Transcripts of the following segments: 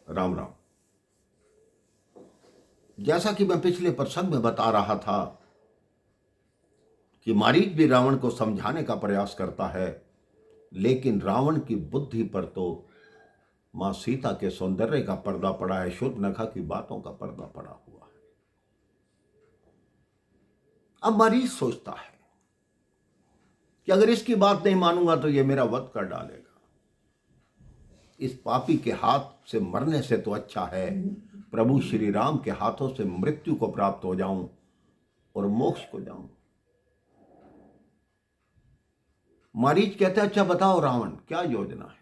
राम राम। जैसा कि मैं पिछले प्रसंग में बता रहा था कि मारीच भी रावण को समझाने का प्रयास करता है, लेकिन रावण की बुद्धि पर तो मां सीता के सौंदर्य का पर्दा पड़ा है, शूर्पणखा की बातों का पर्दा पड़ा हुआ है। अब मारीच सोचता है कि अगर इसकी बात नहीं मानूंगा तो ये मेरा वध कर डालेगा। इस पापी के हाथ से मरने से तो अच्छा है प्रभु श्री राम के हाथों से मृत्यु को प्राप्त हो जाऊं और मोक्ष को जाऊं। मारीच कहता है, अच्छा बताओ रावण, क्या योजना है।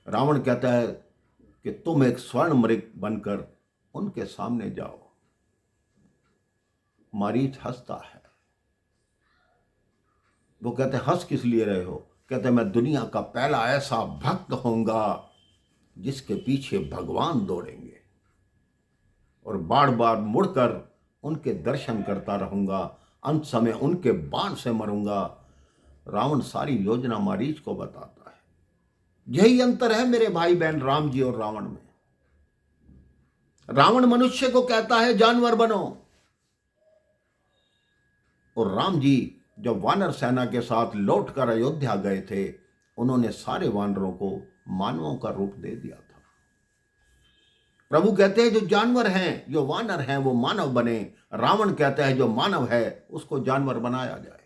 रावण कहता है कि तुम एक स्वर्ण मृग बनकर उनके सामने जाओ। मारीच हंसता है। वो कहते हैं, हंस किस लिए रहे हो। कहते हैं, मैं दुनिया का पहला ऐसा भक्त होऊंगा जिसके पीछे भगवान दौड़ेंगे और बार बार मुड़कर उनके दर्शन करता रहूंगा, अंत समय उनके बाण से मरूंगा। रावण सारी योजना मारीच को बताता है। यही अंतर है मेरे भाई बहन राम जी और रावण में। रावण मनुष्य को कहता है जानवर बनो, और राम जी जब वानर सेना के साथ लौटकर अयोध्या गए थे, उन्होंने सारे वानरों को मानवों का रूप दे दिया था। प्रभु कहते हैं जो जानवर हैं, जो वानर हैं, वो मानव बने। रावण कहता है जो मानव है उसको जानवर बनाया जाए।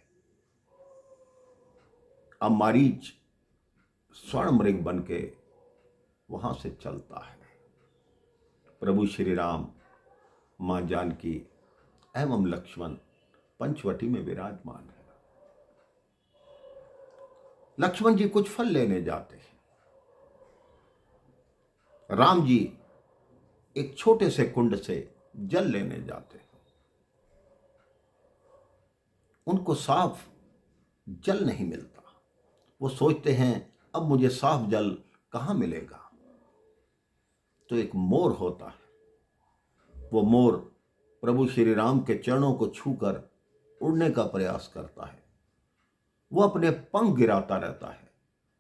अब मारीच स्वर्ण मृग बन के वहां से चलता है। प्रभु श्री राम, मां जानकी एवं लक्ष्मण पंचवटी में विराजमान है। लक्ष्मण जी कुछ फल लेने जाते हैं। राम जी एक छोटे से कुंड से जल लेने जाते हैं। उनको साफ जल नहीं मिलता। वो सोचते हैं अब मुझे साफ जल कहां मिलेगा। तो एक मोर होता है। वो मोर प्रभु श्री राम के चरणों को छूकर उड़ने का प्रयास करता है। वो अपने पंख गिराता रहता है।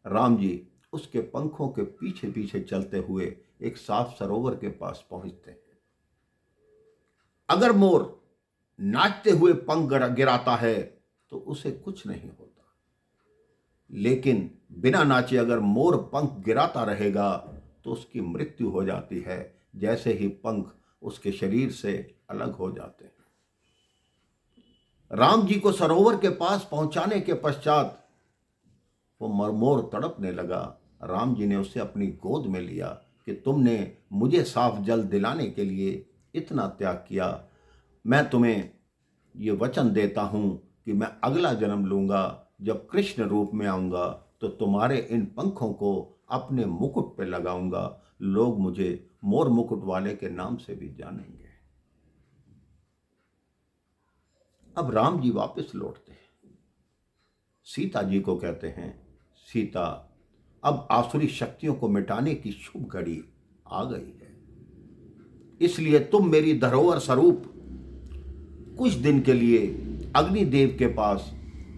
राम जी उसके पंखों के पीछे पीछे चलते हुए एक साफ सरोवर के पास पहुंचते हैं। अगर मोर नाचते हुए पंख गिराता है तो उसे कुछ नहीं होता, लेकिन बिना नाचे अगर मोर पंख गिराता रहेगा तो उसकी मृत्यु हो जाती है, जैसे ही पंख उसके शरीर से अलग हो जाते हैं। राम जी को सरोवर के पास पहुंचाने के पश्चात वो मोर तड़पने लगा। राम जी ने उसे अपनी गोद में लिया कि तुमने मुझे साफ जल दिलाने के लिए इतना त्याग किया। मैं तुम्हें ये वचन देता हूं कि मैं अगला जन्म लूंगा, जब कृष्ण रूप में आऊंगा तो तुम्हारे इन पंखों को अपने मुकुट पे लगाऊंगा। लोग मुझे मोर मुकुट वाले के नाम से भी जानेंगे। अब राम जी वापस लौटते हैं। सीता जी को कहते हैं, सीता, अब आसुरी शक्तियों को मिटाने की शुभ घड़ी आ गई है, इसलिए तुम मेरी धरोहर स्वरूप कुछ दिन के लिए अग्निदेव के पास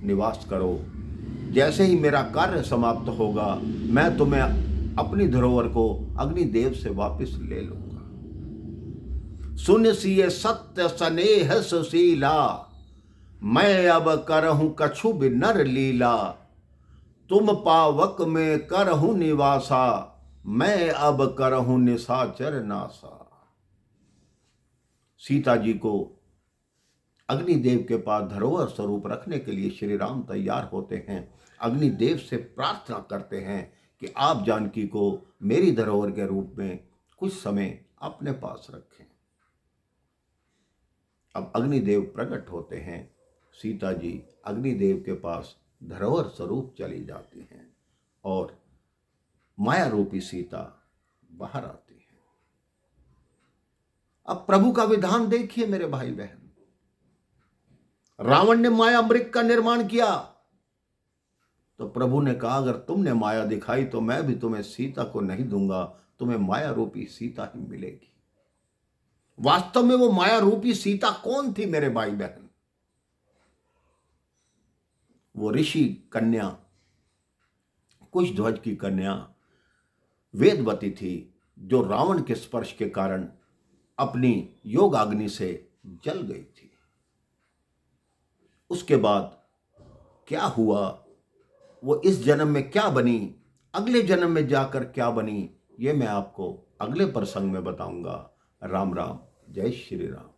निवास करो। जैसे ही मेरा कार्य समाप्त होगा मैं तुम्हें अपनी धरोहर को अग्निदेव से वापस ले लूंगा। सुन सिय सत्य स्नेह सुशीला, मैं अब करहूं कछु भी नर लीला। तुम पावक में करहूं निवासा, मैं अब करहूं निशाचर नासा। सीता जी को अग्निदेव के पास धरोहर स्वरूप रखने के लिए श्री राम तैयार होते हैं। अग्निदेव से प्रार्थना करते हैं कि आप जानकी को मेरी धरोहर के रूप में कुछ समय अपने पास रखें। अब अग्निदेव प्रकट होते हैं। सीता जी अग्निदेव के पास धरोहर स्वरूप चली जाती हैं और माया रूपी सीता बाहर आती है। अब प्रभु का विधान देखिए मेरे भाई बहन। रावण ने माया मृग का निर्माण किया तो प्रभु ने कहा अगर तुमने माया दिखाई तो मैं भी तुम्हें सीता को नहीं दूंगा, तुम्हें माया रूपी सीता ही मिलेगी। वास्तव में वो माया रूपी सीता कौन थी मेरे भाई बहन? वो ऋषि कन्या, कुशध्वज की कन्या वेदवती थी। जो रावण के स्पर्श के कारण अपनी योगाग्नि से जल गई थी। उसके बाद क्या हुआ, वो इस जन्म में क्या बनी, अगले जन्म में जाकर क्या बनी, ये मैं आपको अगले प्रसंग में बताऊंगा। राम राम, जय श्री राम।